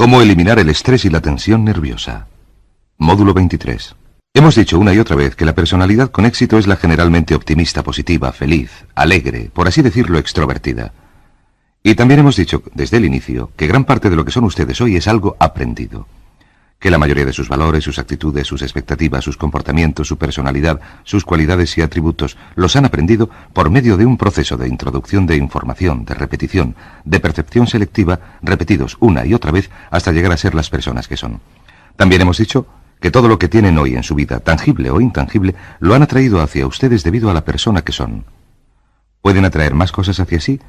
Cómo eliminar el estrés y la tensión nerviosa. Módulo 23. Hemos dicho una y otra vez que la personalidad con éxito es la generalmente optimista, positiva, feliz, alegre, por así decirlo, extrovertida. Y también hemos dicho desde el inicio que gran parte de lo que son ustedes hoy es algo aprendido. Que la mayoría de sus valores, sus actitudes, sus expectativas, sus comportamientos, su personalidad, sus cualidades y atributos los han aprendido por medio de un proceso de introducción de información, de repetición, de percepción selectiva, repetidos una y otra vez hasta llegar a ser las personas que son. También hemos dicho que todo lo que tienen hoy en su vida, tangible o intangible, lo han atraído hacia ustedes debido a la persona que son. Pueden atraer más cosas hacia sí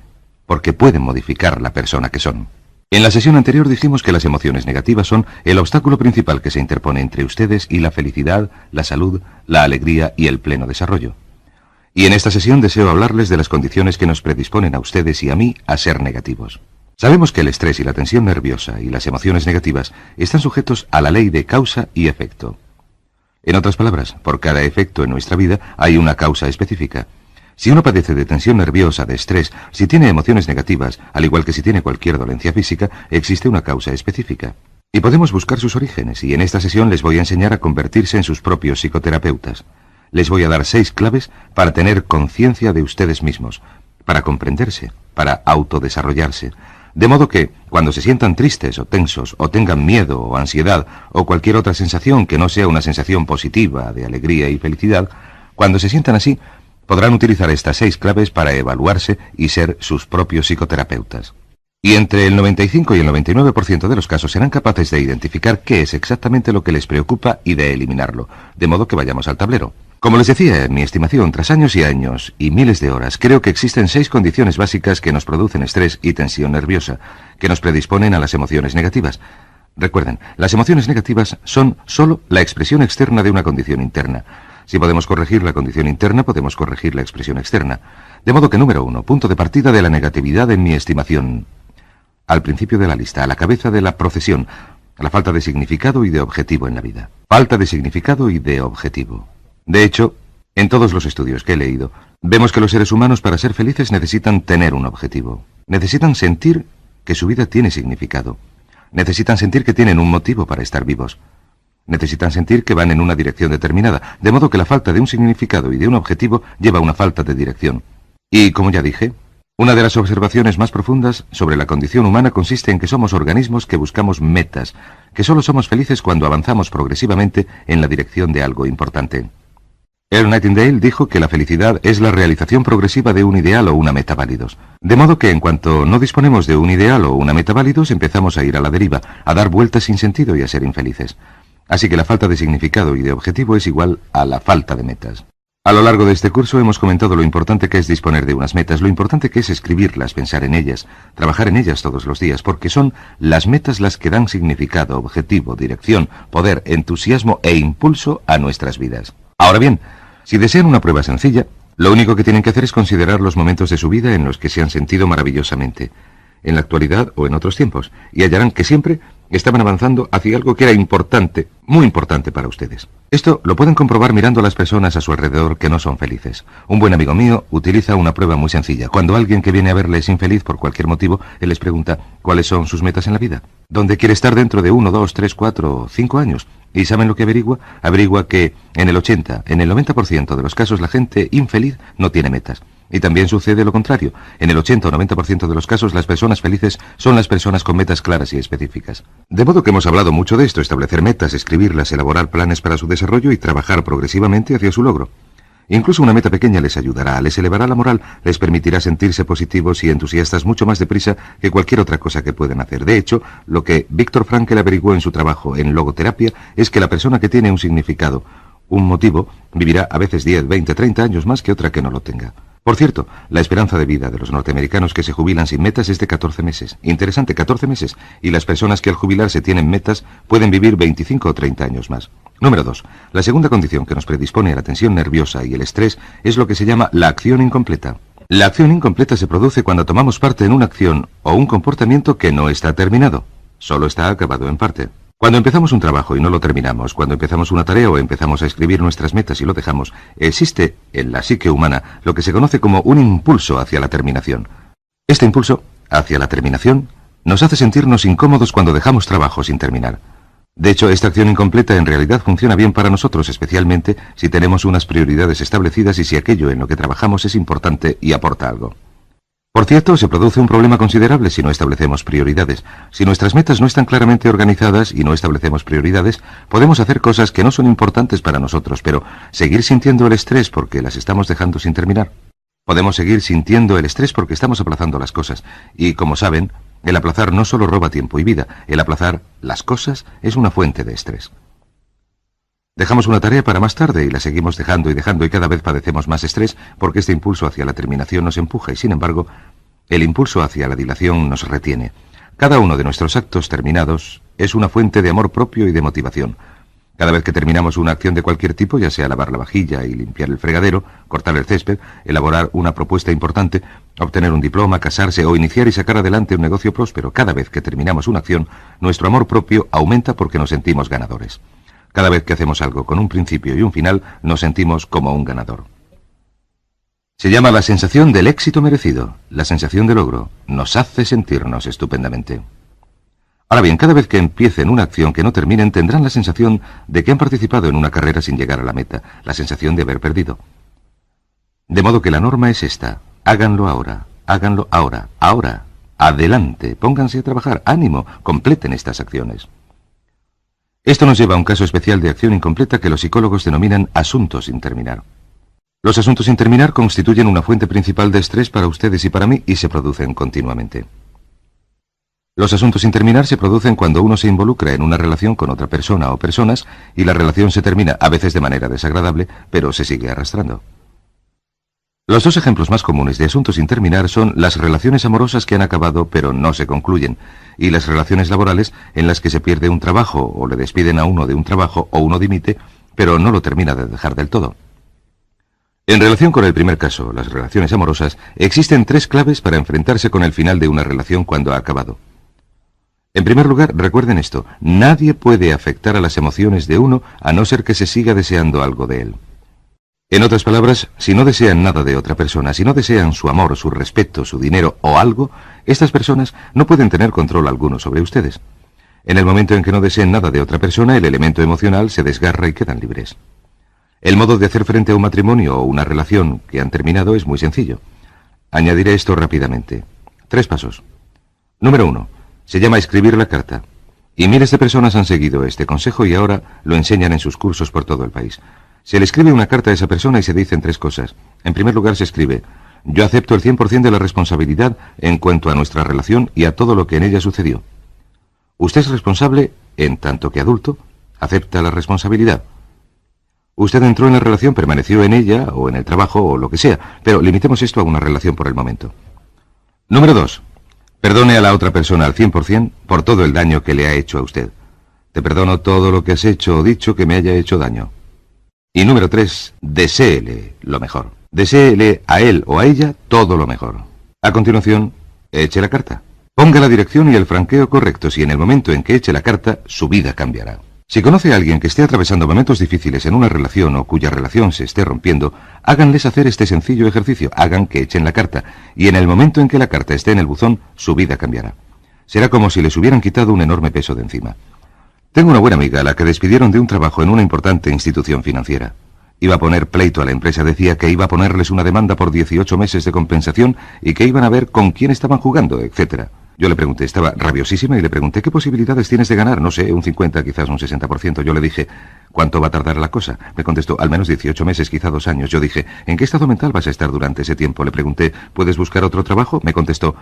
porque pueden modificar la persona que son. En la sesión anterior dijimos que las emociones negativas son el obstáculo principal que se interpone entre ustedes y la felicidad, la salud, la alegría y el pleno desarrollo. Y en esta sesión deseo hablarles de las condiciones que nos predisponen a ustedes y a mí a ser negativos. Sabemos que el estrés y la tensión nerviosa y las emociones negativas están sujetos a la ley de causa y efecto. En otras palabras, por cada efecto en nuestra vida hay una causa específica. Si uno padece de tensión nerviosa, de estrés, si tiene emociones negativas, al igual que si tiene cualquier dolencia física, existe una causa específica. Y podemos buscar sus orígenes, y en esta sesión les voy a enseñar a convertirse en sus propios psicoterapeutas. Les voy a dar 6 claves para tener conciencia de ustedes mismos, para comprenderse, para autodesarrollarse. De modo que, cuando se sientan tristes o tensos, o tengan miedo o ansiedad, o cualquier otra sensación que no sea una sensación positiva de alegría y felicidad, cuando se sientan así, podrán utilizar estas 6 claves para evaluarse y ser sus propios psicoterapeutas. Y entre el 95 y el 99% de los casos serán capaces de identificar qué es exactamente lo que les preocupa y de eliminarlo, de modo que vayamos al tablero. Como les decía, en mi estimación, tras años y miles de horas, creo que existen 6 condiciones básicas que nos producen estrés y tensión nerviosa, que nos predisponen a las emociones negativas. Recuerden, las emociones negativas son solo la expresión externa de una condición interna. Si podemos corregir la condición interna, podemos corregir la expresión externa. De modo que número 1, punto de partida de la negatividad en mi estimación. Al principio de la lista, a la cabeza de la procesión, la falta de significado y de objetivo en la vida. Falta de significado y de objetivo. De hecho, en todos los estudios que he leído, vemos que los seres humanos para ser felices necesitan tener un objetivo. Necesitan sentir que su vida tiene significado. Necesitan sentir que tienen un motivo para estar vivos. Necesitan sentir que van en una dirección determinada, de modo que la falta de un significado y de un objetivo lleva a una falta de dirección. Y, como ya dije, una de las observaciones más profundas sobre la condición humana consiste en que somos organismos que buscamos metas, que solo somos felices cuando avanzamos progresivamente en la dirección de algo importante. Earl Nightingale dijo que la felicidad es la realización progresiva de un ideal o una meta válidos. De modo que en cuanto no disponemos de un ideal o una meta válidos, empezamos a ir a la deriva, a dar vueltas sin sentido y a ser infelices. Así que la falta de significado y de objetivo es igual a la falta de metas. A lo largo de este curso hemos comentado lo importante que es disponer de unas metas, lo importante que es escribirlas, pensar en ellas, trabajar en ellas todos los días, porque son las metas las que dan significado, objetivo, dirección, poder, entusiasmo e impulso a nuestras vidas. Ahora bien, si desean una prueba sencilla, lo único que tienen que hacer es considerar los momentos de su vida en los que se han sentido maravillosamente, en la actualidad o en otros tiempos, y hallarán que siempre estaban avanzando hacia algo que era importante, muy importante para ustedes. Esto lo pueden comprobar mirando a las personas a su alrededor que no son felices. Un buen amigo mío utiliza una prueba muy sencilla. Cuando alguien que viene a verle es infeliz por cualquier motivo, él les pregunta cuáles son sus metas en la vida, dónde quiere estar dentro de 1, 2, 3, 4 o 5 años. ¿Y saben lo que averigua? Averigua que en el 80, en el 90% de los casos la gente infeliz no tiene metas. Y también sucede lo contrario. En el 80 o 90% de los casos las personas felices son las personas con metas claras y específicas. De modo que hemos hablado mucho de esto, establecer metas, escribirlas, elaborar planes para su desarrollo y trabajar progresivamente hacia su logro. Incluso una meta pequeña les ayudará, les elevará la moral, les permitirá sentirse positivos y entusiastas mucho más deprisa que cualquier otra cosa que pueden hacer. De hecho, lo que Viktor Frankl averiguó en su trabajo en logoterapia es que la persona que tiene un significado, un motivo, vivirá a veces 10, 20, 30 años más que otra que no lo tenga. Por cierto, la esperanza de vida de los norteamericanos que se jubilan sin metas es de 14 meses. Interesante, 14 meses. Y las personas que al jubilarse tienen metas pueden vivir 25 o 30 años más. Número 2. La segunda condición que nos predispone a la tensión nerviosa y el estrés es lo que se llama la acción incompleta. La acción incompleta se produce cuando tomamos parte en una acción o un comportamiento que no está terminado. Solo está acabado en parte. Cuando empezamos un trabajo y no lo terminamos, cuando empezamos una tarea o empezamos a escribir nuestras metas y lo dejamos, existe en la psique humana lo que se conoce como un impulso hacia la terminación. Este impulso hacia la terminación Nos hace sentirnos incómodos cuando dejamos trabajo sin terminar. De hecho, esta acción incompleta en realidad funciona bien para nosotros, especialmente si tenemos unas prioridades establecidas y si aquello en lo que trabajamos es importante y aporta algo. Por cierto, se produce un problema considerable si no establecemos prioridades. Si nuestras metas no están claramente organizadas y no establecemos prioridades, podemos hacer cosas que no son importantes para nosotros, pero seguir sintiendo el estrés porque las estamos dejando sin terminar. Podemos seguir sintiendo el estrés porque estamos aplazando las cosas. Y, como saben, el aplazar no solo roba tiempo y vida, el aplazar las cosas es una fuente de estrés. Dejamos una tarea para más tarde y la seguimos dejando y cada vez padecemos más estrés porque este impulso hacia la terminación nos empuja y, sin embargo, el impulso hacia la dilación nos retiene. Cada uno de nuestros actos terminados es una fuente de amor propio y de motivación. Cada vez que terminamos una acción de cualquier tipo, ya sea lavar la vajilla y limpiar el fregadero, cortar el césped, elaborar una propuesta importante, obtener un diploma, casarse o iniciar y sacar adelante un negocio próspero, cada vez que terminamos una acción, nuestro amor propio aumenta porque nos sentimos ganadores. Cada vez que hacemos algo con un principio y un final, nos sentimos como un ganador. Se llama la sensación del éxito merecido, la sensación de logro. Nos hace sentirnos estupendamente. Ahora bien, cada vez que empiecen una acción que no terminen, tendrán la sensación de que han participado en una carrera sin llegar a la meta, la sensación de haber perdido. De modo que la norma es esta: háganlo ahora, ahora, adelante, pónganse a trabajar, ánimo, completen estas acciones. Esto nos lleva a un caso especial de acción incompleta que los psicólogos denominan asuntos sin terminar. Los asuntos sin terminar constituyen una fuente principal de estrés para ustedes y para mí y se producen continuamente. Los asuntos sin terminar se producen cuando uno se involucra en una relación con otra persona o personas y la relación se termina, a veces de manera desagradable, pero se sigue arrastrando. Los dos ejemplos más comunes de asuntos sin terminar son las relaciones amorosas que han acabado pero no se concluyen, y las relaciones laborales en las que se pierde un trabajo o le despiden a uno de un trabajo o uno dimite, pero no lo termina de dejar del todo. En relación con el primer caso, las relaciones amorosas, existen 3 claves para enfrentarse con el final de una relación cuando ha acabado. En primer lugar, recuerden esto: nadie puede afectar a las emociones de uno a no ser que se siga deseando algo de él. En otras palabras, si no desean nada de otra persona, si no desean su amor, su respeto, su dinero o algo, estas personas no pueden tener control alguno sobre ustedes. En el momento en que no deseen nada de otra persona, el elemento emocional se desgarra y quedan libres. El modo de hacer frente a un matrimonio o una relación que han terminado es muy sencillo. Añadiré esto rápidamente. 3 pasos. Número 1. Se llama escribir la carta. Y miles de personas han seguido este consejo y ahora lo enseñan en sus cursos por todo el país. Se le escribe una carta a esa persona y se dicen 3 cosas. En primer lugar se escribe: yo acepto el 100% de la responsabilidad en cuanto a nuestra relación y a todo lo que en ella sucedió. Usted es responsable, en tanto que adulto, acepta la responsabilidad. Usted entró en la relación, permaneció en ella, o en el trabajo, o lo que sea, pero limitemos esto a una relación por el momento. Número 2. Perdone a la otra persona al 100% por todo el daño que le ha hecho a usted. Te perdono todo lo que has hecho o dicho que me haya hecho daño. Y número 3, deséele lo mejor. Deséele a él o a ella todo lo mejor. A continuación, eche la carta. Ponga la dirección y el franqueo correctos y en el momento en que eche la carta, su vida cambiará. Si conoce a alguien que esté atravesando momentos difíciles en una relación o cuya relación se esté rompiendo, háganles hacer este sencillo ejercicio, hagan que echen la carta, y en el momento en que la carta esté en el buzón, su vida cambiará. Será como si les hubieran quitado un enorme peso de encima. Tengo una buena amiga a la que despidieron de un trabajo en una importante institución financiera. Iba a poner pleito a la empresa, decía que iba a ponerles una demanda por 18 meses de compensación y que iban a ver con quién estaban jugando, etc. Yo le pregunté, estaba rabiosísima y le pregunté: ¿qué posibilidades tienes de ganar? No sé, un 50, quizás un 60%. Yo le dije: ¿cuánto va a tardar la cosa? Me contestó: al menos 18 meses, quizá 2 años. Yo dije: ¿en qué estado mental vas a estar durante ese tiempo? Le pregunté: ¿puedes buscar otro trabajo? Me contestó: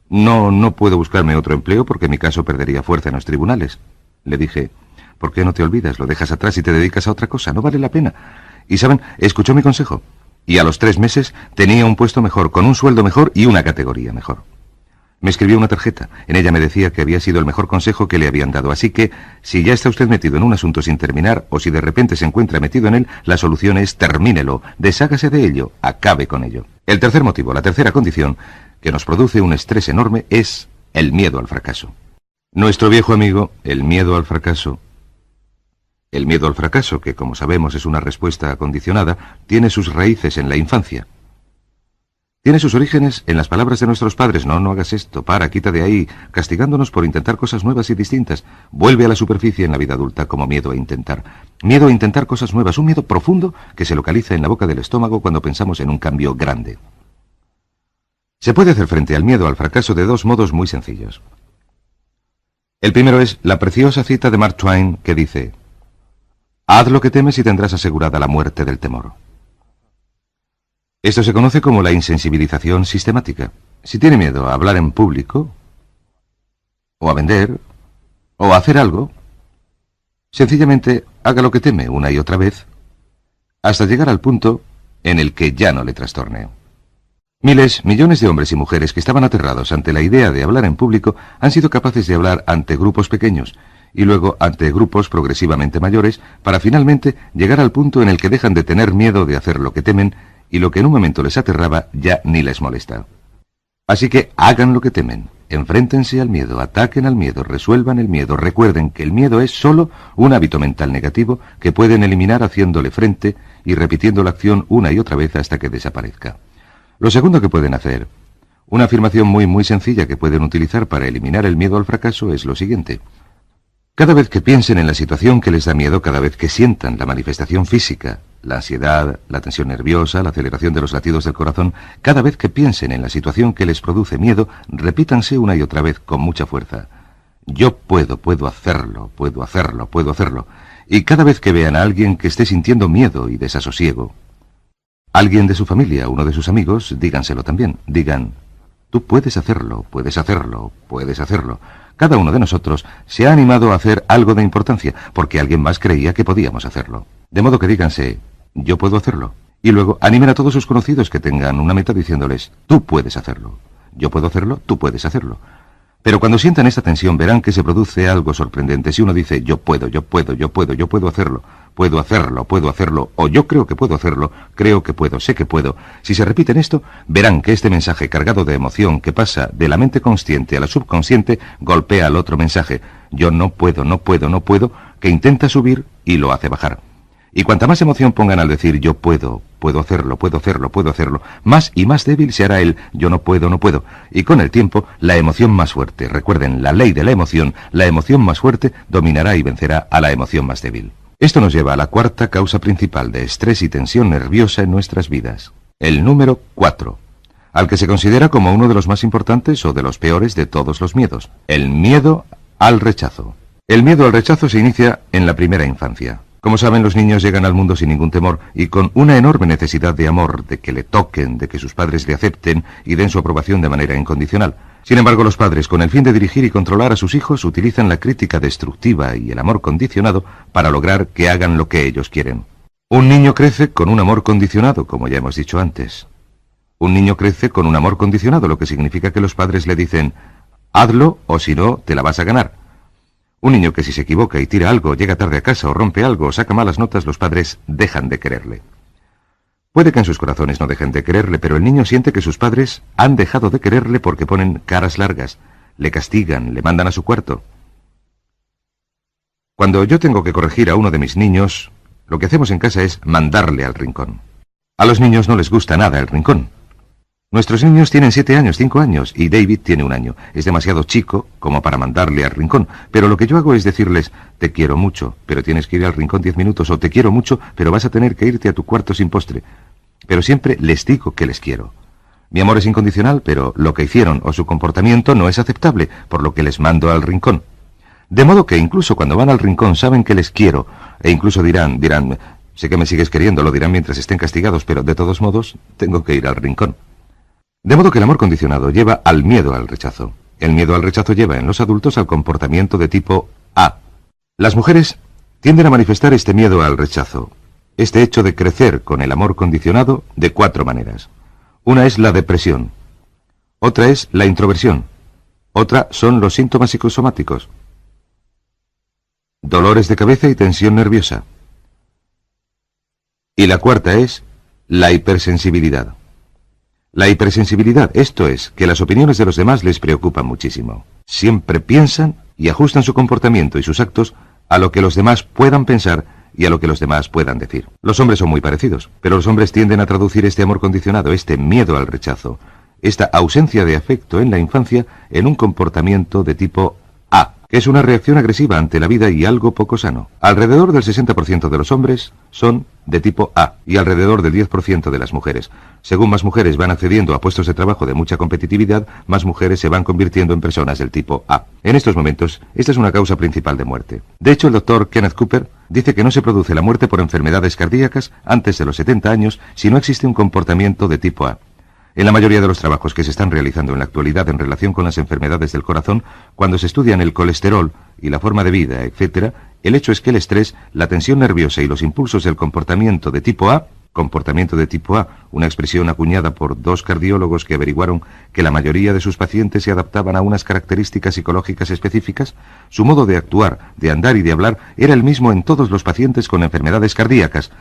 no puedo buscarme otro empleo porque mi caso perdería fuerza en los tribunales. Le dije: ¿por qué no te olvidas? Lo dejas atrás y te dedicas a otra cosa. No vale la pena. Y saben, escuchó mi consejo. Y a los 3 meses tenía un puesto mejor, con un sueldo mejor y una categoría mejor. Me escribió una tarjeta. En ella me decía que había sido el mejor consejo que le habían dado. Así que, si ya está usted metido en un asunto sin terminar, o si de repente se encuentra metido en él, la solución es: termínelo, deshágase de ello, acabe con ello. El tercer motivo, la tercera condición, que nos produce un estrés enorme, es el miedo al fracaso. Nuestro viejo amigo, el miedo al fracaso. El miedo al fracaso, que como sabemos es una respuesta acondicionada, tiene sus raíces en la infancia. Tiene sus orígenes en las palabras de nuestros padres: no hagas esto, para, quita de ahí, castigándonos por intentar cosas nuevas y distintas. Vuelve a la superficie en la vida adulta como miedo a intentar. Miedo a intentar cosas nuevas, un miedo profundo que se localiza en la boca del estómago cuando pensamos en un cambio grande. Se puede hacer frente al miedo al fracaso de dos modos muy sencillos. El primero es la preciosa cita de Mark Twain que dice: haz lo que temes y tendrás asegurada la muerte del temor. Esto se conoce como la insensibilización sistemática. Si tiene miedo a hablar en público, o a vender, o a hacer algo, sencillamente haga lo que teme una y otra vez, hasta llegar al punto en el que ya no le trastorne. Miles, millones de hombres y mujeres que estaban aterrados ante la idea de hablar en público han sido capaces de hablar ante grupos pequeños y luego ante grupos progresivamente mayores para finalmente llegar al punto en el que dejan de tener miedo de hacer lo que temen y lo que en un momento les aterraba ya ni les molesta. Así que hagan lo que temen, enfréntense al miedo, ataquen al miedo, resuelvan el miedo, recuerden que el miedo es solo un hábito mental negativo que pueden eliminar haciéndole frente y repitiendo la acción una y otra vez hasta que desaparezca. Lo segundo que pueden hacer, una afirmación muy sencilla que pueden utilizar para eliminar el miedo al fracaso, es lo siguiente: cada vez que piensen en la situación que les da miedo, cada vez que sientan la manifestación física, la ansiedad, la tensión nerviosa, la aceleración de los latidos del corazón, cada vez que piensen en la situación que les produce miedo, repítanse una y otra vez con mucha fuerza: yo puedo hacerlo, puedo hacerlo, puedo hacerlo. Y cada vez que vean a alguien que esté sintiendo miedo y desasosiego, alguien de su familia, uno de sus amigos, díganselo también. Digan: tú puedes hacerlo, puedes hacerlo, puedes hacerlo. Cada uno de nosotros se ha animado a hacer algo de importancia, porque alguien más creía que podíamos hacerlo. De modo que díganse: yo puedo hacerlo. Y luego animen a todos sus conocidos que tengan una meta diciéndoles: tú puedes hacerlo. Yo puedo hacerlo, tú puedes hacerlo. Pero cuando sientan esta tensión verán que se produce algo sorprendente. Si uno dice: yo puedo hacerlo, puedo hacerlo, o yo creo que puedo hacerlo, creo que puedo, sé que puedo. Si se repiten esto, verán que este mensaje cargado de emoción que pasa de la mente consciente a la subconsciente golpea al otro mensaje: yo no puedo, que intenta subir y lo hace bajar. Y cuanta más emoción pongan al decir: yo puedo hacerlo, más y más débil se hará el yo no puedo. Y con el tiempo, la emoción más fuerte, recuerden la ley de la emoción más fuerte dominará y vencerá a la emoción más débil. Esto nos lleva a la cuarta causa principal de estrés y tensión nerviosa en nuestras vidas. El número 4, al que se considera como uno de los más importantes o de los peores de todos los miedos: el miedo al rechazo. El miedo al rechazo se inicia en la primera infancia. Como saben, los niños llegan al mundo sin ningún temor y con una enorme necesidad de amor, de que le toquen, de que sus padres le acepten y den su aprobación de manera incondicional. Sin embargo, los padres, con el fin de dirigir y controlar a sus hijos, utilizan la crítica destructiva y el amor condicionado para lograr que hagan lo que ellos quieren. Un niño crece con un amor condicionado, como ya hemos dicho antes. Un niño crece con un amor condicionado, lo que significa que los padres le dicen: hazlo o si no, te la vas a ganar. Un niño que si se equivoca y tira algo, llega tarde a casa o rompe algo o saca malas notas, los padres dejan de quererle. Puede que en sus corazones no dejen de quererle, pero el niño siente que sus padres han dejado de quererle porque ponen caras largas, le castigan, le mandan a su cuarto. Cuando yo tengo que corregir a uno de mis niños, lo que hacemos en casa es mandarle al rincón. A los niños no les gusta nada el rincón. Nuestros niños tienen 7 años, 5 años, y David tiene 1 año. Es demasiado chico como para mandarle al rincón, pero lo que yo hago es decirles: te quiero mucho, pero tienes que ir al rincón 10 minutos, o te quiero mucho, pero vas a tener que irte a tu cuarto sin postre. Pero siempre les digo que les quiero. Mi amor es incondicional, pero lo que hicieron o su comportamiento no es aceptable, por lo que les mando al rincón. De modo que incluso cuando van al rincón saben que les quiero, e incluso dirán, sé que me sigues queriendo, lo dirán mientras estén castigados, pero de todos modos tengo que ir al rincón. De modo que el amor condicionado lleva al miedo al rechazo. El miedo al rechazo lleva en los adultos al comportamiento de tipo A. Las mujeres tienden a manifestar este miedo al rechazo, este hecho de crecer con el amor condicionado, de 4 maneras. Una es la depresión, otra es la introversión, otra son los síntomas psicosomáticos, dolores de cabeza y tensión nerviosa. Y la cuarta es la hipersensibilidad. La hipersensibilidad, esto es, que las opiniones de los demás les preocupan muchísimo. Siempre piensan y ajustan su comportamiento y sus actos a lo que los demás puedan pensar y a lo que los demás puedan decir. Los hombres son muy parecidos, pero los hombres tienden a traducir este amor condicionado, este miedo al rechazo, esta ausencia de afecto en la infancia, en un comportamiento de tipo A, que es una reacción agresiva ante la vida y algo poco sano. Alrededor del 60% de los hombres son de tipo A y alrededor del 10% de las mujeres. Según más mujeres van accediendo a puestos de trabajo de mucha competitividad, más mujeres se van convirtiendo en personas del tipo A. En estos momentos, esta es una causa principal de muerte. De hecho, el doctor Kenneth Cooper dice que no se produce la muerte por enfermedades cardíacas antes de los 70 años si no existe un comportamiento de tipo A. En la mayoría de los trabajos que se están realizando en la actualidad en relación con las enfermedades del corazón, cuando se estudian el colesterol y la forma de vida, etc., el hecho es que el estrés, la tensión nerviosa y los impulsos del comportamiento de tipo A, una expresión acuñada por dos cardiólogos que averiguaron que la mayoría de sus pacientes se adaptaban a unas características psicológicas específicas, su modo de actuar, de andar y de hablar era el mismo en todos los pacientes con enfermedades cardíacas.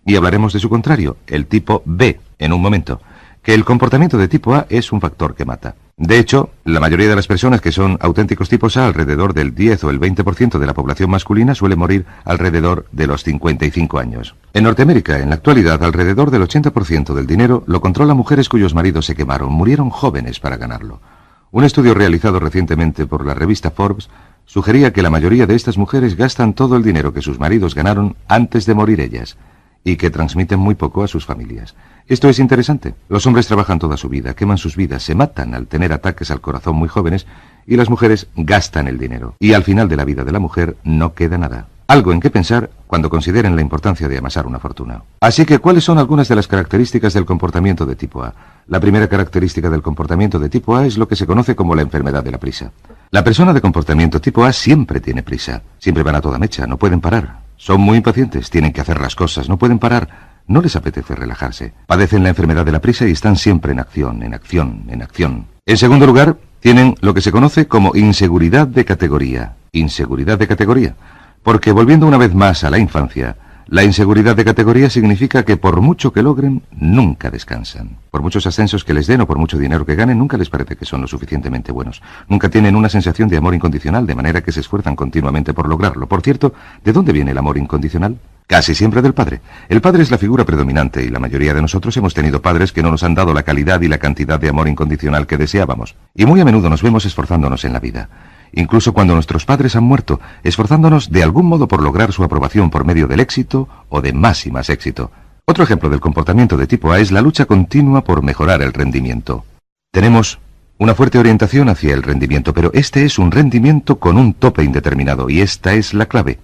Y hablaremos de su contrario, el tipo B, en un momento. Que el comportamiento de tipo A es un factor que mata. De hecho, la mayoría de las personas que son auténticos tipos A, alrededor del 10 o el 20% de la población masculina, suele morir alrededor de los 55 años. En Norteamérica, en la actualidad, alrededor del 80% del dinero lo controlan mujeres cuyos maridos se quemaron, murieron jóvenes para ganarlo. Un estudio realizado recientemente por la revista Forbes sugería que la mayoría de estas mujeres gastan todo el dinero que sus maridos ganaron antes de morir ellas, y que transmiten muy poco a sus familias. Esto es interesante. Los hombres trabajan toda su vida, queman sus vidas, se matan al tener ataques al corazón muy jóvenes, y las mujeres gastan el dinero. Y al final de la vida de la mujer no queda nada. Algo en qué pensar cuando consideren la importancia de amasar una fortuna. Así que, ¿cuáles son algunas de las características del comportamiento de tipo A? La primera característica del comportamiento de tipo A es lo que se conoce como la enfermedad de la prisa. La persona de comportamiento tipo A siempre tiene prisa. Siempre van a toda mecha, no pueden parar. Son muy impacientes, tienen que hacer las cosas, no pueden parar. No les apetece relajarse. Padecen la enfermedad de la prisa y están siempre en acción, en acción, en acción. En segundo lugar, tienen lo que se conoce como inseguridad de categoría. Inseguridad de categoría. Porque volviendo una vez más a la infancia, la inseguridad de categoría significa que por mucho que logren, nunca descansan. Por muchos ascensos que les den o por mucho dinero que ganen, nunca les parece que son lo suficientemente buenos. Nunca tienen una sensación de amor incondicional, de manera que se esfuerzan continuamente por lograrlo. Por cierto, ¿de dónde viene el amor incondicional? Casi siempre del padre. El padre es la figura predominante y la mayoría de nosotros hemos tenido padres que no nos han dado la calidad y la cantidad de amor incondicional que deseábamos. Y muy a menudo nos vemos esforzándonos en la vida. Incluso cuando nuestros padres han muerto, esforzándonos de algún modo por lograr su aprobación por medio del éxito o de más y más éxito. Otro ejemplo del comportamiento de tipo A es la lucha continua por mejorar el rendimiento. Tenemos una fuerte orientación hacia el rendimiento, pero este es un rendimiento con un tope indeterminado, y esta es la clave.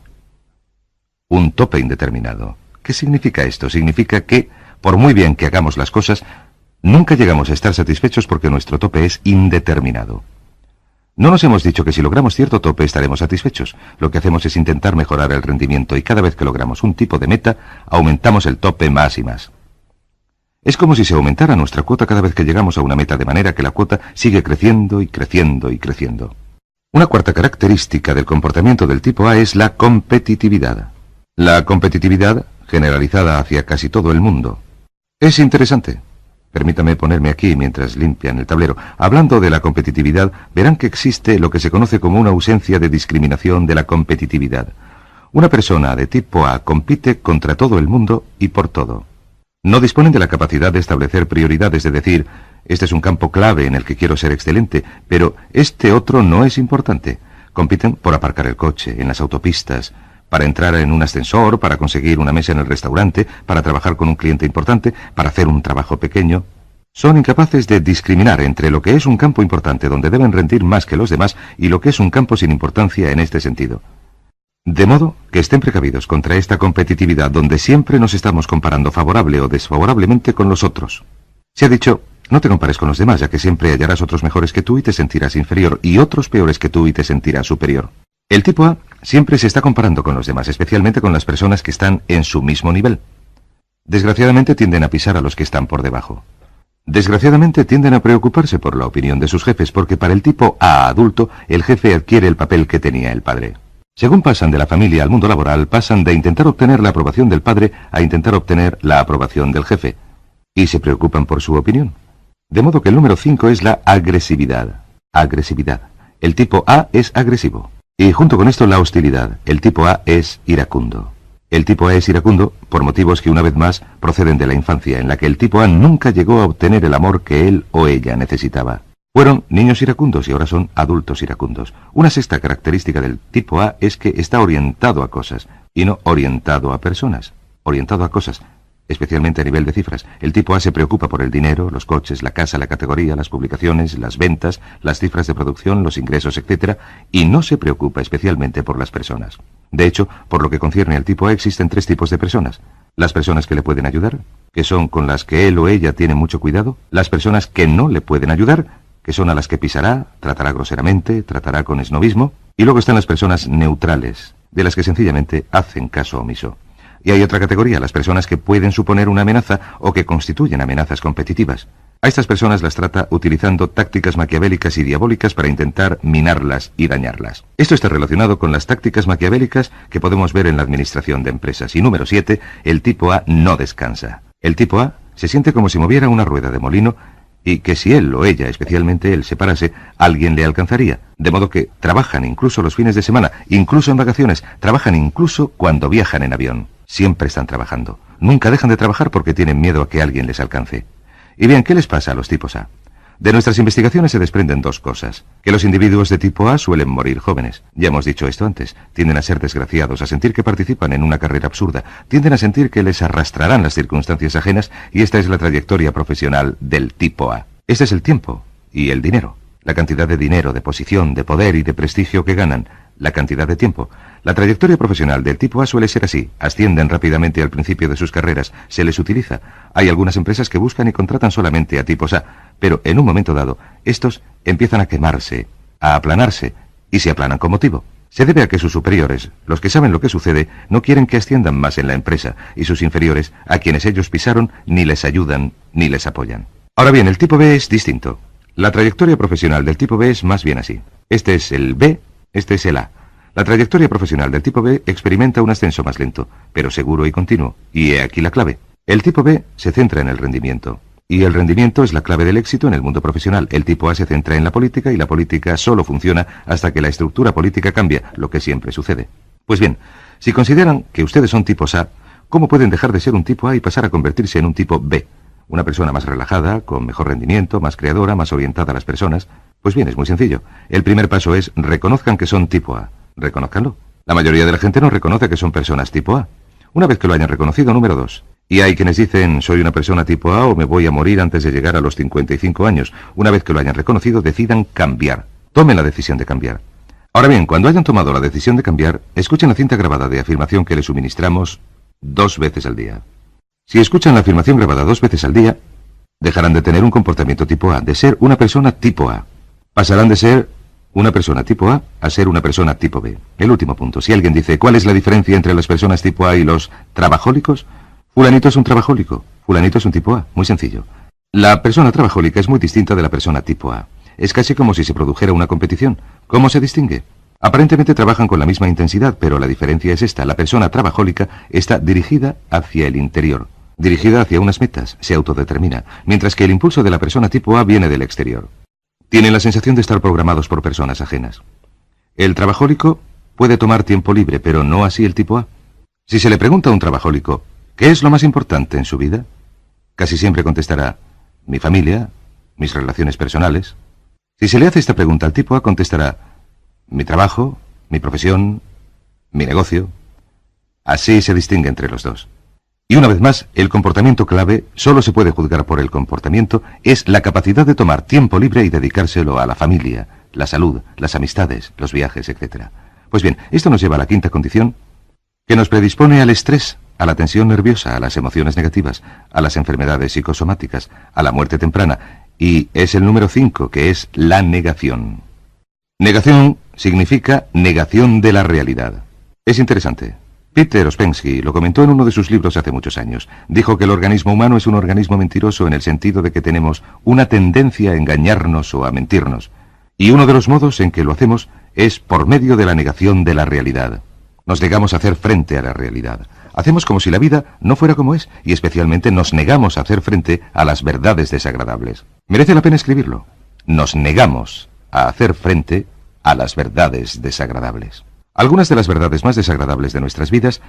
Un tope indeterminado. ¿Qué significa esto? Significa que, por muy bien que hagamos las cosas, nunca llegamos a estar satisfechos porque nuestro tope es indeterminado. No nos hemos dicho que si logramos cierto tope estaremos satisfechos. Lo que hacemos es intentar mejorar el rendimiento y cada vez que logramos un tipo de meta, aumentamos el tope más y más. Es como si se aumentara nuestra cuota cada vez que llegamos a una meta, de manera que la cuota sigue creciendo y creciendo y creciendo. Una cuarta característica del comportamiento del tipo A es la competitividad. La competitividad generalizada hacia casi todo el mundo. Es interesante. Permítame ponerme aquí mientras limpian el tablero. Hablando de la competitividad, verán que existe lo que se conoce como una ausencia de discriminación de la competitividad. Una persona de tipo A compite contra todo el mundo y por todo. No disponen de la capacidad de establecer prioridades, de decir, este es un campo clave en el que quiero ser excelente, pero este otro no es importante. Compiten por aparcar el coche, en las autopistas, para entrar en un ascensor, para conseguir una mesa en el restaurante, para trabajar con un cliente importante, para hacer un trabajo pequeño. Son incapaces de discriminar entre lo que es un campo importante donde deben rendir más que los demás y lo que es un campo sin importancia en este sentido. De modo que estén precavidos contra esta competitividad donde siempre nos estamos comparando favorable o desfavorablemente con los otros. Se ha dicho, no te compares con los demás, ya que siempre hallarás otros mejores que tú y te sentirás inferior, y otros peores que tú y te sentirás superior. El tipo A siempre se está comparando con los demás, especialmente con las personas que están en su mismo nivel. Desgraciadamente tienden a pisar a los que están por debajo. Desgraciadamente tienden a preocuparse por la opinión de sus jefes, porque para el tipo A adulto, el jefe adquiere el papel que tenía el padre. Según pasan de la familia al mundo laboral, pasan de intentar obtener la aprobación del padre a intentar obtener la aprobación del jefe. Y se preocupan por su opinión. De modo que el número 5 es la agresividad. Agresividad. El tipo A es agresivo. Y junto con esto la hostilidad. El tipo A es iracundo. El tipo A es iracundo por motivos que una vez más proceden de la infancia, en la que el tipo A nunca llegó a obtener el amor que él o ella necesitaba. Fueron niños iracundos y ahora son adultos iracundos. Una sexta característica del tipo A es que está orientado a cosas y no orientado a personas. Orientado a cosas, especialmente a nivel de cifras. El tipo A se preocupa por el dinero, los coches, la casa, la categoría, las publicaciones, las ventas, las cifras de producción, los ingresos, etc. Y no se preocupa especialmente por las personas. De hecho, por lo que concierne al tipo A, existen tres tipos de personas. Las personas que le pueden ayudar, que son con las que él o ella tiene mucho cuidado. Las personas que no le pueden ayudar, que son a las que pisará, tratará groseramente, tratará con esnobismo. Y luego están las personas neutrales, de las que sencillamente hacen caso omiso. Y hay otra categoría, las personas que pueden suponer una amenaza o que constituyen amenazas competitivas. A estas personas las trata utilizando tácticas maquiavélicas y diabólicas para intentar minarlas y dañarlas. Esto está relacionado con las tácticas maquiavélicas que podemos ver en la administración de empresas. Y número 7, el tipo A no descansa. El tipo A se siente como si moviera una rueda de molino y que si él o ella, especialmente él, se parase, alguien le alcanzaría. De modo que trabajan incluso los fines de semana, incluso en vacaciones, trabajan incluso cuando viajan en avión. Siempre están trabajando. Nunca dejan de trabajar porque tienen miedo a que alguien les alcance. Y bien, ¿qué les pasa a los tipos A? De nuestras investigaciones se desprenden dos cosas. Que los individuos de tipo A suelen morir jóvenes. Ya hemos dicho esto antes. Tienden a ser desgraciados, a sentir que participan en una carrera absurda. Tienden a sentir que les arrastrarán las circunstancias ajenas y esta es la trayectoria profesional del tipo A. Este es el tiempo y el dinero. La cantidad de dinero, de posición, de poder y de prestigio que ganan. La cantidad de tiempo. La trayectoria profesional del tipo A suele ser así. Ascienden rápidamente al principio de sus carreras. Se les utiliza. Hay algunas empresas que buscan y contratan solamente a tipos A. Pero en un momento dado, estos empiezan a quemarse, a aplanarse, y se aplanan con motivo. Se debe a que sus superiores, los que saben lo que sucede, no quieren que asciendan más en la empresa, y sus inferiores, a quienes ellos pisaron, ni les ayudan, ni les apoyan. Ahora bien, el tipo B es distinto. La trayectoria profesional del tipo B es más bien así. Este es el B, este es el A. La trayectoria profesional del tipo B experimenta un ascenso más lento, pero seguro y continuo, y he aquí la clave. El tipo B se centra en el rendimiento. Y el rendimiento es la clave del éxito en el mundo profesional. El tipo A se centra en la política y la política solo funciona hasta que la estructura política cambia, lo que siempre sucede. Pues bien, si consideran que ustedes son tipos A, ¿cómo pueden dejar de ser un tipo A y pasar a convertirse en un tipo B? Una persona más relajada, con mejor rendimiento, más creadora, más orientada a las personas. Pues bien, es muy sencillo. El primer paso es reconozcan que son tipo A. Reconózcanlo. La mayoría de la gente no reconoce que son personas tipo A. Una vez que lo hayan reconocido, número 2. Y hay quienes dicen, soy una persona tipo A o me voy a morir antes de llegar a los 55 años. Una vez que lo hayan reconocido, decidan cambiar. Tomen la decisión de cambiar. Ahora bien, cuando hayan tomado la decisión de cambiar, escuchen la cinta grabada de afirmación que les suministramos 2 veces al día. Si escuchan la afirmación grabada 2 veces al día, dejarán de tener un comportamiento tipo A, de ser una persona tipo A. Pasarán de ser una persona tipo A ser una persona tipo B. El último punto. Si alguien dice, ¿cuál es la diferencia entre las personas tipo A y los trabajólicos? Fulanito es un trabajólico. Fulanito es un tipo A. Muy sencillo. La persona trabajólica es muy distinta de la persona tipo A. Es casi como si se produjera una competición. ¿Cómo se distingue? Aparentemente trabajan con la misma intensidad, pero la diferencia es esta. La persona trabajólica está dirigida hacia el interior. Dirigida hacia unas metas, se autodetermina, mientras que el impulso de la persona tipo A viene del exterior. Tienen la sensación de estar programados por personas ajenas. El trabajólico puede tomar tiempo libre, pero no así el tipo A. Si se le pregunta a un trabajólico, ¿qué es lo más importante en su vida? Casi siempre contestará, mi familia, mis relaciones personales. Si se le hace esta pregunta al tipo A, contestará, mi trabajo, mi profesión, mi negocio. Así se distingue entre los dos. Y una vez más, el comportamiento clave solo se puede juzgar por el comportamiento, es la capacidad de tomar tiempo libre y dedicárselo a la familia, la salud, las amistades, los viajes, etc. Pues bien, esto nos lleva a la quinta condición, que nos predispone al estrés, a la tensión nerviosa, a las emociones negativas, a las enfermedades psicosomáticas, a la muerte temprana, y es el número 5, que es la negación. Negación significa negación de la realidad. Es interesante. Peter Ouspensky lo comentó en uno de sus libros hace muchos años. Dijo que el organismo humano es un organismo mentiroso en el sentido de que tenemos una tendencia a engañarnos o a mentirnos. Y uno de los modos en que lo hacemos es por medio de la negación de la realidad. Nos negamos a hacer frente a la realidad. Hacemos como si la vida no fuera como es, y especialmente nos negamos a hacer frente a las verdades desagradables. Merece la pena escribirlo. Nos negamos a hacer frente a las verdades desagradables. Algunas de las verdades más desagradables de nuestras vidas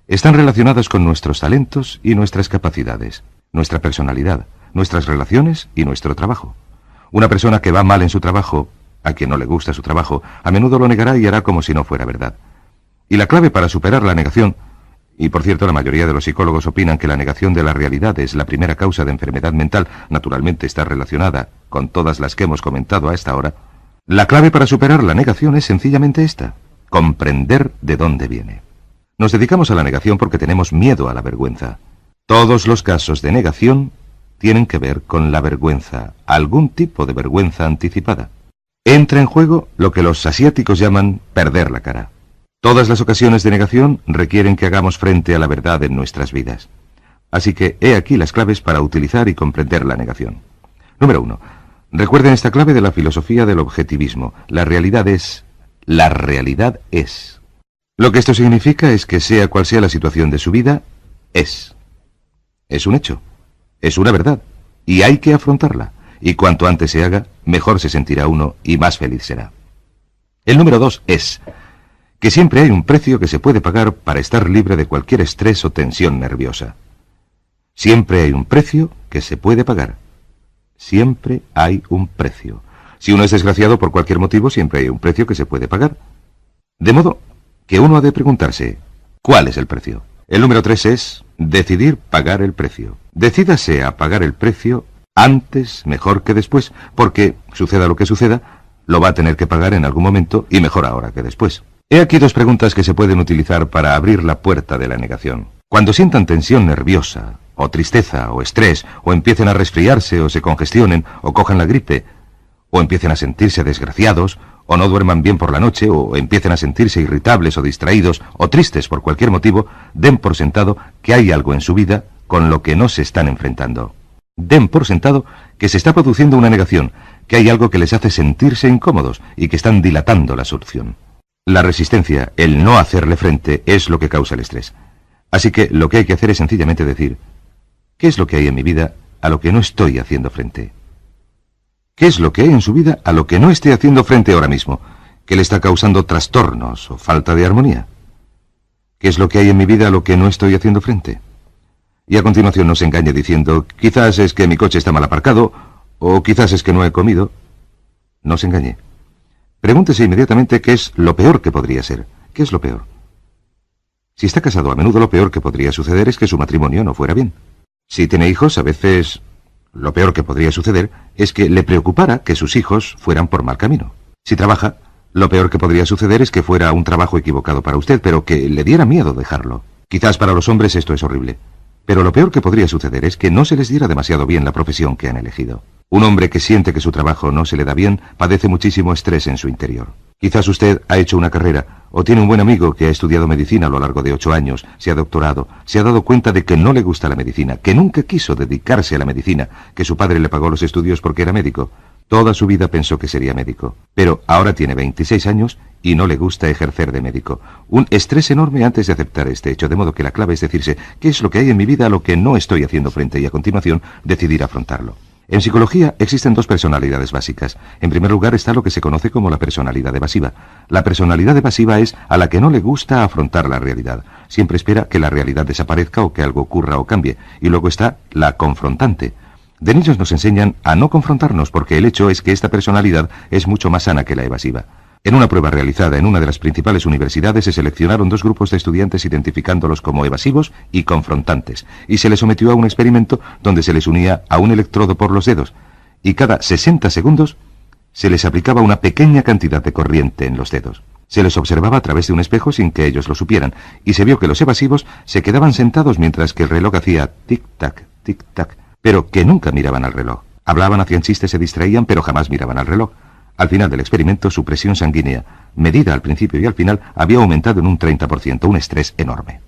Están relacionadas con nuestros talentos y nuestras capacidades, nuestra personalidad, nuestras relaciones y nuestro trabajo. Una persona que va mal en su trabajo, a quien no le gusta su trabajo, a menudo lo negará y hará como si no fuera verdad. Y la clave para superar la negación, y por cierto la mayoría de los psicólogos opinan que la negación de la realidad es la primera causa de enfermedad mental, naturalmente está relacionada con todas las que hemos comentado a esta hora, la clave para superar la negación es sencillamente esta: comprender de dónde viene. Nos dedicamos a la negación porque tenemos miedo a la vergüenza. Todos los casos de negación tienen que ver con la vergüenza, algún tipo de vergüenza anticipada. Entra en juego lo que los asiáticos llaman perder la cara. Todas las ocasiones de negación requieren que hagamos frente a la verdad en nuestras vidas. Así que he aquí las claves para utilizar y comprender la negación. Número 1. Recuerden esta clave de la filosofía del objetivismo. La realidad es. La realidad es. Lo que esto significa es que sea cual sea la situación de su vida, es. Es un hecho. Es una verdad. Y hay que afrontarla. Y cuanto antes se haga, mejor se sentirá uno y más feliz será. El número 2 es que siempre hay un precio que se puede pagar para estar libre de cualquier estrés o tensión nerviosa. Siempre hay un precio que se puede pagar. Siempre hay un precio. Si uno es desgraciado por cualquier motivo, siempre hay un precio que se puede pagar. De modo que uno ha de preguntarse, ¿cuál es el precio? El número 3 es decidir pagar el precio. Decídase a pagar el precio antes mejor que después, porque, suceda lo que suceda, lo va a tener que pagar en algún momento y mejor ahora que después. He aquí dos preguntas que se pueden utilizar para abrir la puerta de la negación. Cuando sientan tensión nerviosa, o tristeza, o estrés, o empiecen a resfriarse, o se congestionen, o cojan la gripe, o empiecen a sentirse desgraciados, o no duerman bien por la noche, o empiecen a sentirse irritables o distraídos, o tristes por cualquier motivo, den por sentado que hay algo en su vida con lo que no se están enfrentando. Den por sentado que se está produciendo una negación, que hay algo que les hace sentirse incómodos y que están dilatando la solución. La resistencia, el no hacerle frente, es lo que causa el estrés. Así que lo que hay que hacer es sencillamente decir, ¿qué es lo que hay en mi vida a lo que no estoy haciendo frente? ¿Qué es lo que hay en su vida a lo que no esté haciendo frente ahora mismo, que le está causando trastornos o falta de armonía? ¿Qué es lo que hay en mi vida a lo que no estoy haciendo frente? Y a continuación no se engañe diciendo, quizás es que mi coche está mal aparcado, o quizás es que no he comido. No se engañe. Pregúntese inmediatamente qué es lo peor que podría ser. ¿Qué es lo peor? Si está casado, a menudo lo peor que podría suceder es que su matrimonio no fuera bien. Si tiene hijos, a veces lo peor que podría suceder es que le preocupara que sus hijos fueran por mal camino. Si trabaja, lo peor que podría suceder es que fuera un trabajo equivocado para usted, pero que le diera miedo dejarlo. Quizás para los hombres esto es horrible. Pero lo peor que podría suceder es que no se les diera demasiado bien la profesión que han elegido. Un hombre que siente que su trabajo no se le da bien padece muchísimo estrés en su interior. Quizás usted ha hecho una carrera o tiene un buen amigo que ha estudiado medicina a lo largo de 8 años, se ha doctorado, se ha dado cuenta de que no le gusta la medicina, que nunca quiso dedicarse a la medicina, que su padre le pagó los estudios porque era médico. Toda su vida pensó que sería médico, pero ahora tiene 26 años y no le gusta ejercer de médico. Un estrés enorme antes de aceptar este hecho, de modo que la clave es decirse, ¿qué es lo que hay en mi vida a lo que no estoy haciendo frente? Y a continuación, decidir afrontarlo. En psicología existen dos personalidades básicas. En primer lugar está lo que se conoce como la personalidad evasiva. La personalidad evasiva es a la que no le gusta afrontar la realidad. Siempre espera que la realidad desaparezca o que algo ocurra o cambie. Y luego está la confrontante. De niños nos enseñan a no confrontarnos porque el hecho es que esta personalidad es mucho más sana que la evasiva. En una prueba realizada en una de las principales universidades se seleccionaron 2 grupos de estudiantes identificándolos como evasivos y confrontantes, y se les sometió a un experimento donde se les unía a un electrodo por los dedos, y cada 60 segundos se les aplicaba una pequeña cantidad de corriente en los dedos. Se les observaba a través de un espejo sin que ellos lo supieran, y se vio que los evasivos se quedaban sentados mientras que el reloj hacía tic-tac, tic-tac, pero que nunca miraban al reloj. Hablaban, hacían chistes, se distraían, pero jamás miraban al reloj. Al final del experimento, su presión sanguínea, medida al principio y al final, había aumentado en un 30%, un estrés enorme.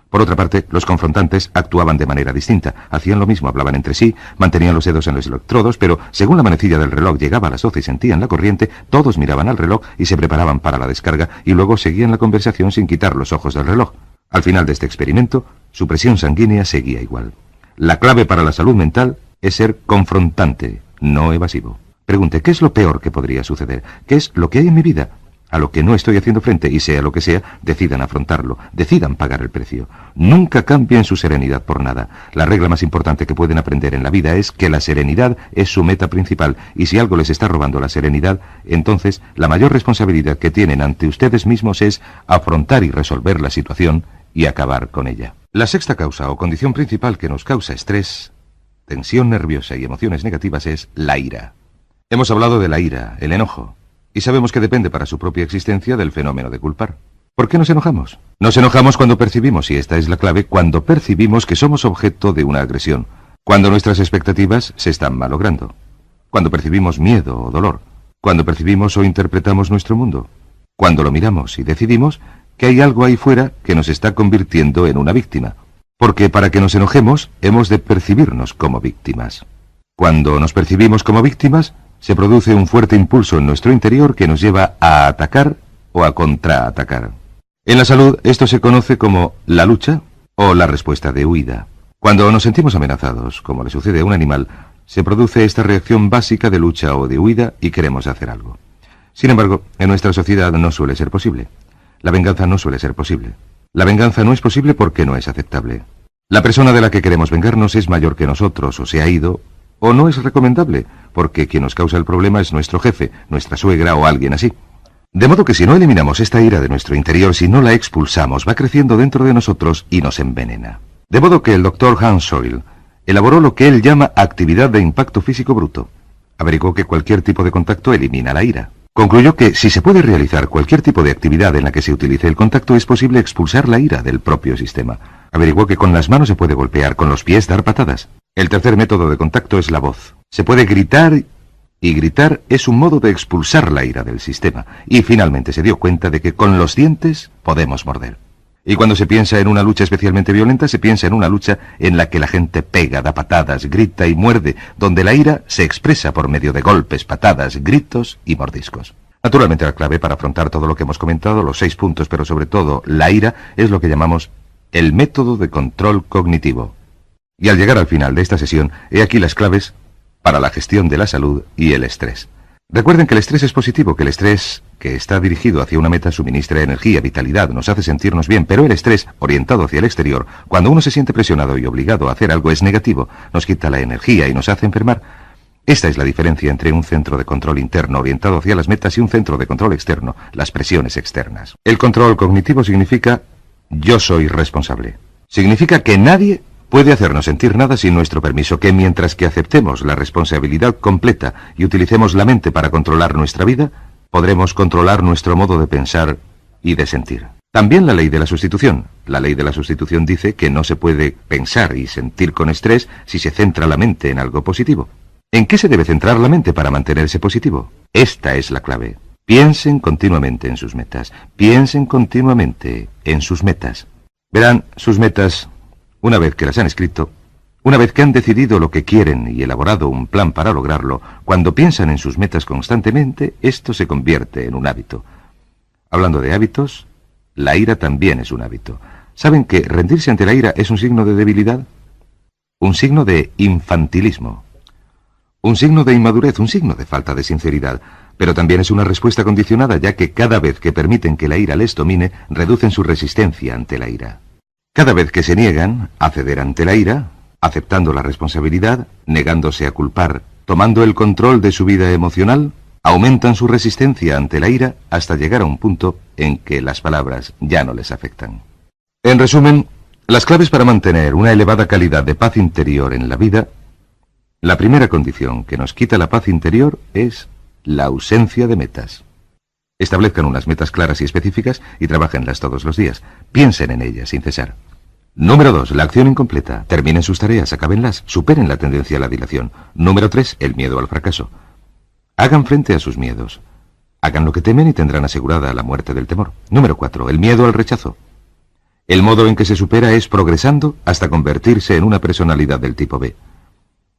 Por otra parte, los confrontantes actuaban de manera distinta. Hacían lo mismo, hablaban entre sí, mantenían los dedos en los electrodos, pero según la manecilla del reloj llegaba a las 12 y sentían la corriente, todos miraban al reloj y se preparaban para la descarga y luego seguían la conversación sin quitar los ojos del reloj. Al final de este experimento, su presión sanguínea seguía igual. La clave para la salud mental es ser confrontante, no evasivo. Pregunte, ¿qué es lo peor que podría suceder? ¿Qué es lo que hay en mi vida a lo que no estoy haciendo frente y sea lo que sea, decidan afrontarlo, decidan pagar el precio. Nunca cambien su serenidad por nada. La regla más importante que pueden aprender en la vida es que la serenidad es su meta principal y si algo les está robando la serenidad, entonces la mayor responsabilidad que tienen ante ustedes mismos es afrontar y resolver la situación y acabar con ella. La sexta causa o condición principal que nos causa estrés, tensión nerviosa y emociones negativas es la ira. Hemos hablado de la ira, el enojo. Y sabemos que depende para su propia existencia del fenómeno de culpar. ¿Por qué nos enojamos? Nos enojamos cuando percibimos, y esta es la clave, cuando percibimos que somos objeto de una agresión, cuando nuestras expectativas se están malogrando, cuando percibimos miedo o dolor, cuando percibimos o interpretamos nuestro mundo, cuando lo miramos y decidimos que hay algo ahí fuera que nos está convirtiendo en una víctima. Porque para que nos enojemos, hemos de percibirnos como víctimas. Cuando nos percibimos como víctimas, se produce un fuerte impulso en nuestro interior que nos lleva a atacar o a contraatacar. En la salud, esto se conoce como la lucha o la respuesta de huida. Cuando nos sentimos amenazados, como le sucede a un animal, se produce esta reacción básica de lucha o de huida y queremos hacer algo. Sin embargo, en nuestra sociedad no suele ser posible. La venganza no suele ser posible. La venganza no es posible porque no es aceptable. La persona de la que queremos vengarnos es mayor que nosotros o se ha ido, o no es recomendable, porque quien nos causa el problema es nuestro jefe, nuestra suegra o alguien así. De modo que si no eliminamos esta ira de nuestro interior, si no la expulsamos, va creciendo dentro de nosotros y nos envenena. De modo que el Dr. Hans Soil elaboró lo que él llama actividad de impacto físico bruto. Averiguó que cualquier tipo de contacto elimina la ira. Concluyó que si se puede realizar cualquier tipo de actividad en la que se utilice el contacto, es posible expulsar la ira del propio sistema. Averiguó que con las manos se puede golpear, con los pies dar patadas. El tercer método de contacto es la voz. Se puede gritar y gritar es un modo de expulsar la ira del sistema. Y finalmente se dio cuenta de que con los dientes podemos morder. Y cuando se piensa en una lucha especialmente violenta, se piensa en una lucha en la que la gente pega, da patadas, grita y muerde, donde la ira se expresa por medio de golpes, patadas, gritos y mordiscos. Naturalmente la clave para afrontar todo lo que hemos comentado, los 6 puntos, pero sobre todo la ira, es lo que llamamos el método de control cognitivo. Y al llegar al final de esta sesión, he aquí las claves para la gestión de la salud y el estrés. Recuerden que el estrés es positivo, que el estrés que está dirigido hacia una meta suministra energía, vitalidad, nos hace sentirnos bien, pero el estrés orientado hacia el exterior, cuando uno se siente presionado y obligado a hacer algo, es negativo, nos quita la energía y nos hace enfermar. Esta es la diferencia entre un centro de control interno orientado hacia las metas y un centro de control externo, las presiones externas. El control cognitivo significa yo soy responsable. Significa que nadie puede hacernos sentir nada sin nuestro permiso, que mientras que aceptemos la responsabilidad completa y utilicemos la mente para controlar nuestra vida, podremos controlar nuestro modo de pensar y de sentir. También la ley de la sustitución. La ley de la sustitución dice que no se puede pensar y sentir con estrés si se centra la mente en algo positivo. ¿En qué se debe centrar la mente para mantenerse positivo? Esta es la clave. Piensen continuamente en sus metas. Piensen continuamente en sus metas. Verán, sus metas, una vez que las han escrito, una vez que han decidido lo que quieren y elaborado un plan para lograrlo, cuando piensan en sus metas constantemente, esto se convierte en un hábito. Hablando de hábitos, la ira también es un hábito. ¿Saben que rendirse ante la ira es un signo de debilidad? Un signo de infantilismo. Un signo de inmadurez, un signo de falta de sinceridad. Pero también es una respuesta condicionada, ya que cada vez que permiten que la ira les domine, reducen su resistencia ante la ira. Cada vez que se niegan a ceder ante la ira, aceptando la responsabilidad, negándose a culpar, tomando el control de su vida emocional, aumentan su resistencia ante la ira hasta llegar a un punto en que las palabras ya no les afectan. En resumen, las claves para mantener una elevada calidad de paz interior en la vida, la primera condición que nos quita la paz interior es la ausencia de metas. Establezcan unas metas claras y específicas y trabajenlas todos los días. Piensen en ellas sin cesar. Número 2, la acción incompleta. Terminen sus tareas, acábenlas, superen la tendencia a la dilación. Número 3, el miedo al fracaso. Hagan frente a sus miedos. Hagan lo que temen y tendrán asegurada la muerte del temor. Número 4, el miedo al rechazo. El modo en que se supera es progresando hasta convertirse en una personalidad del tipo B.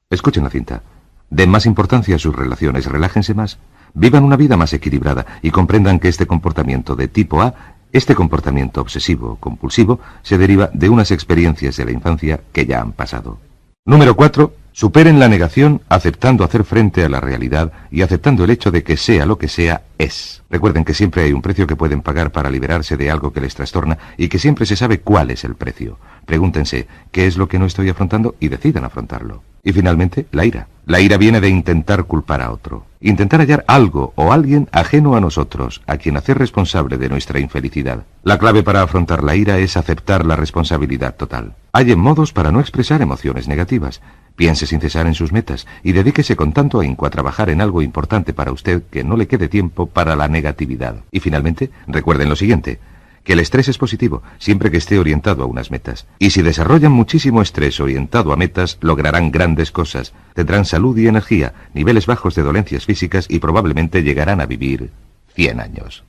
Escuchen la cinta. Den más importancia a sus relaciones, relájense más. Vivan una vida más equilibrada y comprendan que este comportamiento de tipo A, este comportamiento obsesivo, compulsivo, se deriva de unas experiencias de la infancia que ya han pasado. Número 4. Superen la negación aceptando hacer frente a la realidad y aceptando el hecho de que sea lo que sea, es. Recuerden que siempre hay un precio que pueden pagar para liberarse de algo que les trastorna y que siempre se sabe cuál es el precio. Pregúntense, ¿qué es lo que no estoy afrontando? Y decidan afrontarlo. Y finalmente, la ira. La ira viene de intentar culpar a otro. Intentar hallar algo o alguien ajeno a nosotros, a quien hacer responsable de nuestra infelicidad. La clave para afrontar la ira es aceptar la responsabilidad total. Hallen modos para no expresar emociones negativas. Piense sin cesar en sus metas y dedíquese con tanto ahínco a trabajar en algo importante para usted que no le quede tiempo para la negatividad. Y finalmente, recuerden lo siguiente, que el estrés es positivo siempre que esté orientado a unas metas. Y si desarrollan muchísimo estrés orientado a metas, lograrán grandes cosas. Tendrán salud y energía, niveles bajos de dolencias físicas y probablemente llegarán a vivir 100 años.